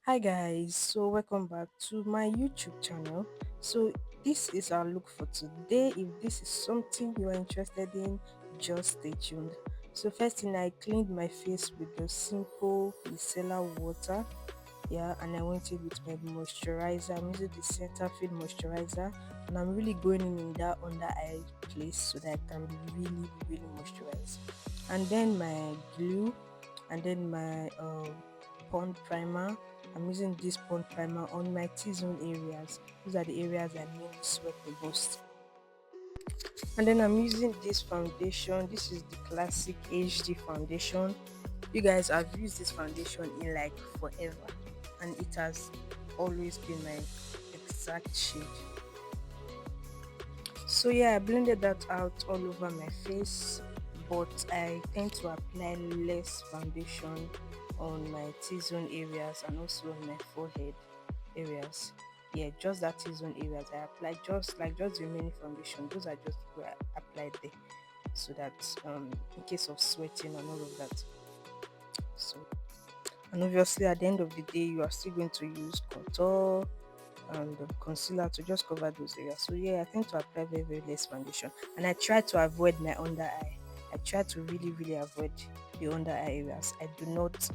Hi guys, so welcome back to my YouTube channel. So this is our look for today. If this is something you are interested in, just stay tuned. So first thing, I cleaned my face with the simple micellar water. Yeah, and I went in with my moisturizer. I'm using the Cetaphil moisturizer, and I'm really going in that under eye place so that I can be really moisturized. And then my glue, and then my pond primer. I'm using this pond primer on my T-zone areas. These are the areas I mainly sweat the most. And then I'm using this foundation. This is the classic HD foundation. You guys, I've used this foundation in like forever, and it has always been my exact shade. So yeah, I blended that out all over my face, but I tend to apply less foundation on my T-zone areas and also on my forehead areas. Yeah, just that T-zone areas I apply just the remaining foundation. Those are just where I applied there, so that in case of sweating and all of that. So, and obviously at the end of the day, you are still going to use contour and concealer to just cover those areas. So yeah, I tend to apply very less foundation, and I try to avoid my under eye. I try to really avoid the under eye areas. I do not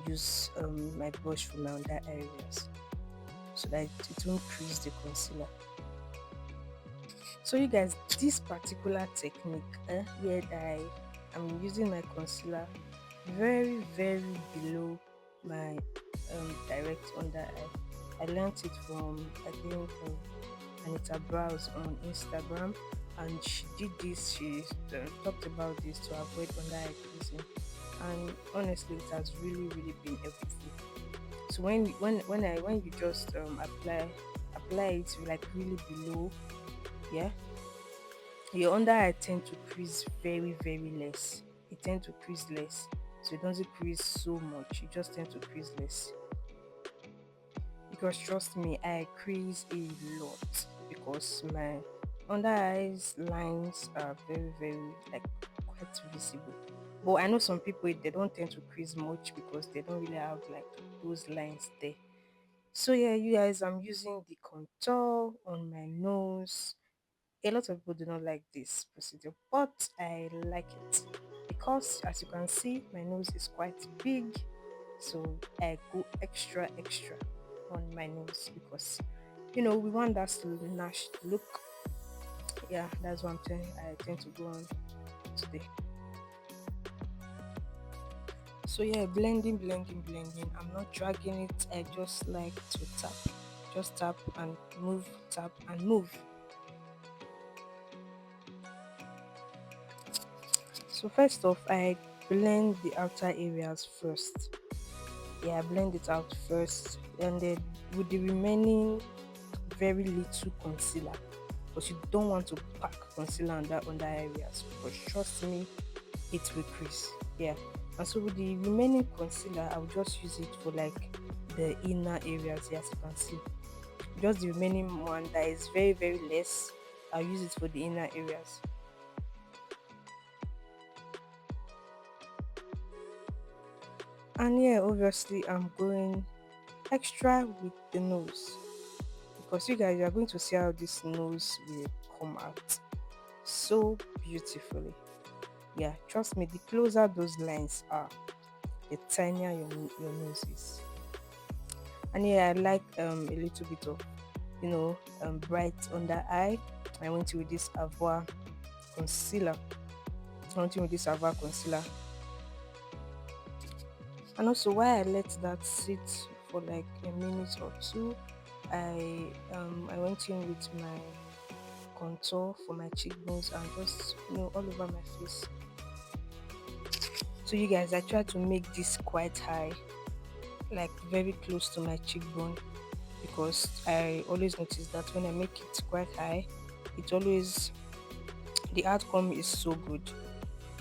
use my brush for my under eye areas so that it won't crease the concealer. So you guys, this particular technique where I'm using my concealer very below my direct under eye. I learned it from, I think, Anita Browse on Instagram, and she did this. She talked about this to avoid under eye creasing, and honestly, it has really been helpful. So when you just apply it like really below, yeah, your under eye tend to crease very less. It tend to crease less, so it doesn't crease so much. It just tend to crease less. Because trust me, I crease a lot because my under eyes lines are very like quite visible. But I know some people they don't tend to crease much because they don't really have like those lines there. So yeah, you guys, I'm using the contour on my nose. A lot of people do not like this procedure, but I like it because as you can see, my nose is quite big, so I go extra on my nose because we want that snatched look. Yeah, that's what I tend to go on today. So yeah, blending. I'm not dragging it. I just like to tap, just tap and move, tap and move. So first off, I blend the outer areas first. Yeah, I blend it out first, and then with the remaining very little concealer, but you don't want to pack concealer on that under areas because trust me, it will crease. Yeah, and so with the remaining concealer, I'll just use it for like the inner areas. Yes, you can see just the remaining one that is very less. I'll use it for the inner areas. And yeah, obviously, I'm going extra with the nose because you guys are going to see how this nose will come out so beautifully. Yeah, trust me, the closer those lines are, the tinier your nose is. And yeah, I like a little bit of bright under eye. I went with this Avoir concealer. I went in with this Avoir concealer. And also, why I let that sit for like a minute or two, I went in with my contour for my cheekbones and just all over my face. So you guys, I try to make this quite high, like very close to my cheekbone, because I always notice that when I make it quite high, it always the outcome is so good.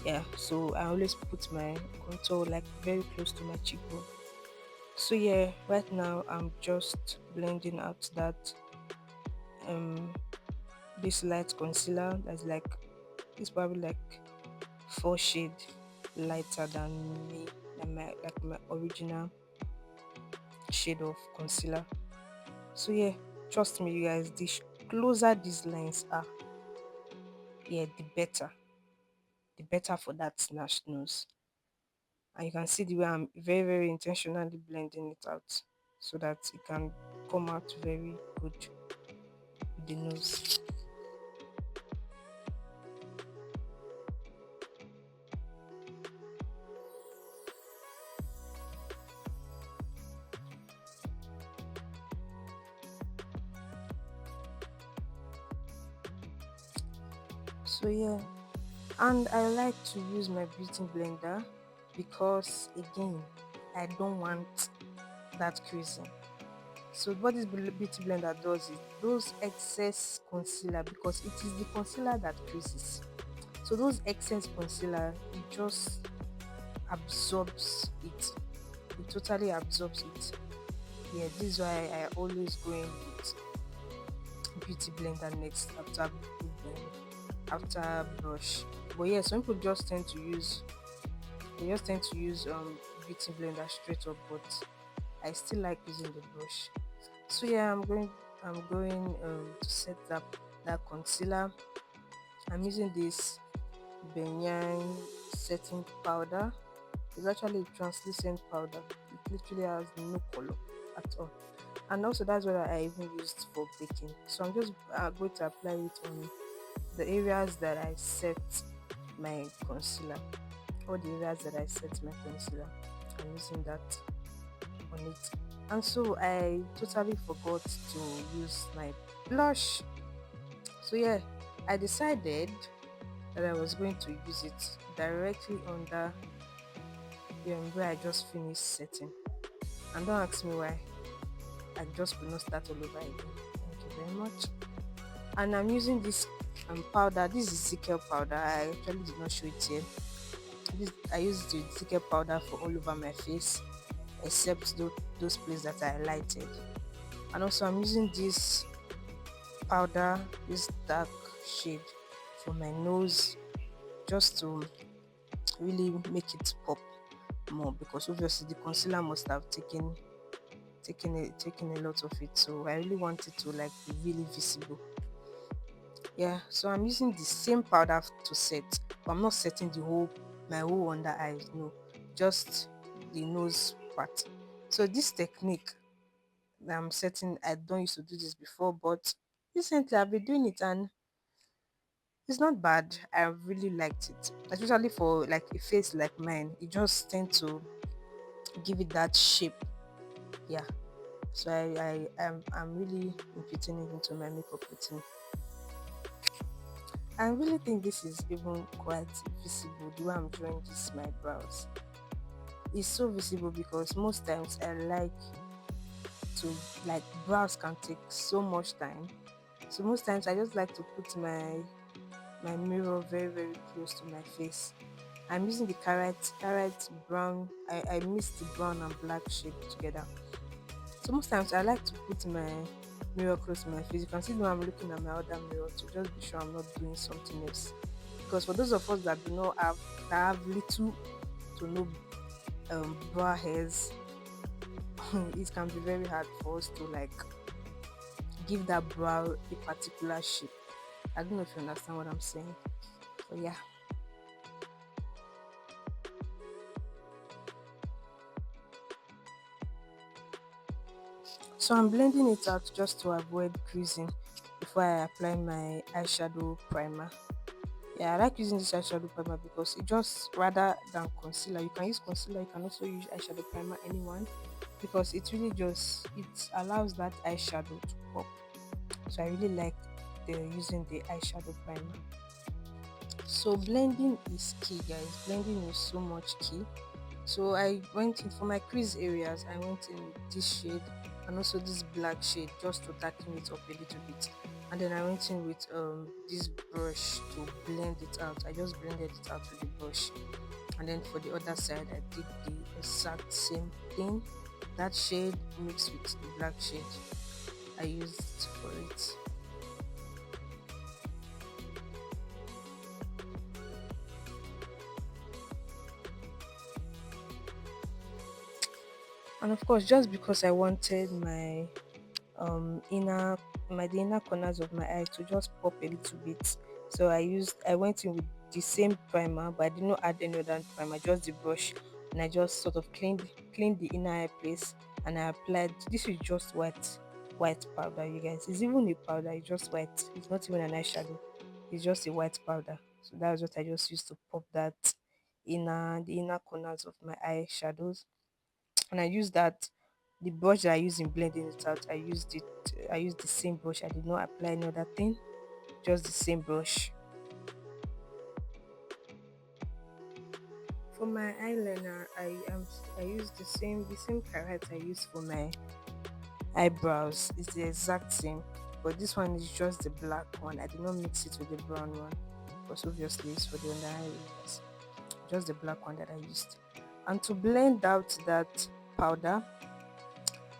Yeah, so I always put my contour like very close to my cheekbone. So yeah, right now I'm just blending out that um this light concealer that's like it's probably like 4 shade lighter than me, than my original shade of concealer. So yeah, trust me, you guys, closer these lines are, yeah, the better for that snatched nose. And you can see the way I'm very, very intentionally blending it out so that it can come out very good with the nose. So yeah, and I like to use my beauty blender because again, I don't want that creasing. So what this beauty blender does is those excess concealer, because it is the concealer that creases. So those excess concealer, it just absorbs it. It totally absorbs it. Yeah, this is why I always go in with beauty blender next after brush. But yeah, some people just tend to use beauty blender straight up, but I still like using the brush. So yeah, I'm going to set up that concealer. I'm using this Banyan setting powder. It's actually a translucent powder. It literally has no color at all. And also that's what I even used for baking. So I'm just going to apply it on the areas that I set my concealer. All the areas that I set my concealer, I'm using that on it. And so I totally forgot to use my blush. So yeah, I decided that I was going to use it directly under where I just finished setting. And don't ask me why. I just could not start all over again. Thank you very much. And I'm using this powder. This is Zickel powder. I actually did not show it here. I use the Zickel powder for all over my face, except those places that I highlighted. And also I'm using this powder, this dark shade for my nose, just to really make it pop more, because obviously the concealer must have taken a lot of it, so I really want it to like be really visible. Yeah, so I'm using the same powder to set, but I'm not setting my whole under eyes, no, just the nose part. So this technique that I'm setting, I don't used to do this before, but recently I've been doing it and it's not bad. I really liked it, especially for like a face like mine. It just tend to give it that shape. Yeah, so I'm really imputing it into my makeup routine. I really think this is even quite visible. The way I'm drawing this my brows is so visible, because most times I like to, like, brows can take so much time. So most times I just like to put my mirror very, very close to my face. I'm using the carrot brown. I mix the brown and black shade together. So most times I like to put my mirror close to my face. You can see when I'm looking at my other mirror to just be sure I'm not doing something else. Because for those of us that do not have that have little to no brow hairs, it can be very hard for us to like give that brow a particular shape. I don't know if you understand what I'm saying. So yeah. So I'm blending it out just to avoid creasing before I apply my eyeshadow primer. Yeah, I like using this eyeshadow primer because it just, rather than concealer, you can use concealer, you can also use eyeshadow primer, anyone, because it really just, it allows that eyeshadow to pop. So I really like using the eyeshadow primer. So blending is key, guys. Blending is so much key. So I went in for my crease areas, I went in with this shade and also this black shade, just to darken it up a little bit. And then I went in with this brush to blend it out. I just blended it out with the brush. And then for the other side, I did the exact same thing. That shade mixed with the black shade I used for it. And of course, just because I wanted my inner my the inner corners of my eye to just pop a little bit, so I went in with the same primer, but I did not add any other primer, just the brush, and I just sort of cleaned the inner eye place, and I applied. This is just white powder, you guys. It's even a powder. It's just white. It's not even an eyeshadow. It's just a white powder. So that's what I just used to pop that the inner corners of my eyeshadows. And I used that the brush that I used in blending it out. I used the same brush. I did not apply another thing, just the same brush. For my eyeliner, I use the same palette I use for my eyebrows. It's the exact same, but this one is just the black one. I did not mix it with the brown one because obviously it's for the under eye areas. Just the black one that I used. And to blend out that powder,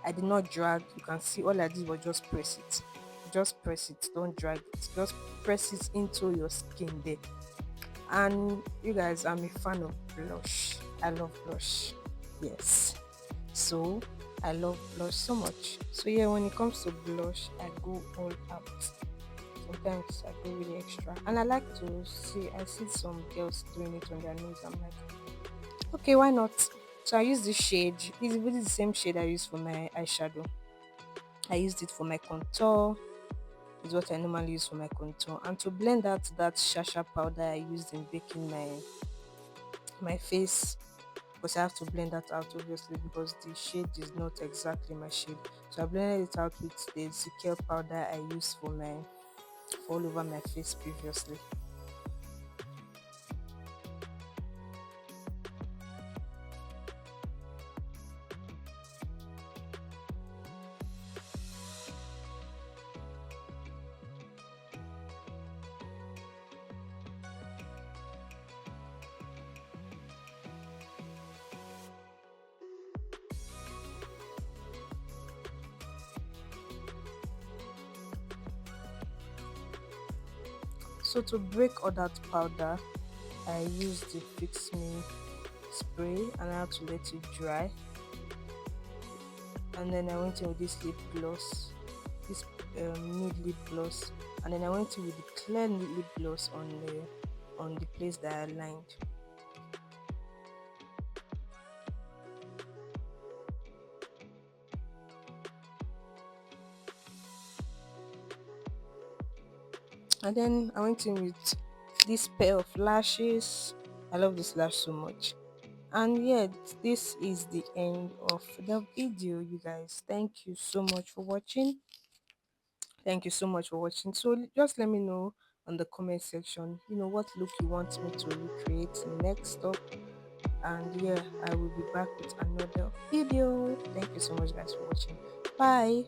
I did not drag. You can see all I did was just press it. Just press it. Don't drag it. Just press it into your skin there. And you guys, I'm a fan of blush. I love blush. Yes. So I love blush so much. So yeah, when it comes to blush, I go all out. Sometimes I go really extra. And I see some girls doing it on their nose. I'm like, okay, why not? So I use this shade. It's really the same shade I use for my eyeshadow. I used it for my contour. Is what I normally use for my contour. And to blend out that shasha powder I used in baking my face, because I have to blend that out obviously because the shade is not exactly my shade. So I blended it out with the Zickel powder I used for all over my face previously. So to break all that powder, I used the Fix Me spray and I had to let it dry. And then I went in with this lip gloss, this nude lip gloss, and then I went in with the clear nude lip gloss on the place that I lined. And then I went in with this pair of lashes. I love this lash so much. And yet, this is the end of the video, you guys. Thank you so much for watching. Thank you so much for watching. So just let me know on the comment section, what look you want me to recreate next up. And yeah, I will be back with another video. Thank you so much, guys, for watching. Bye.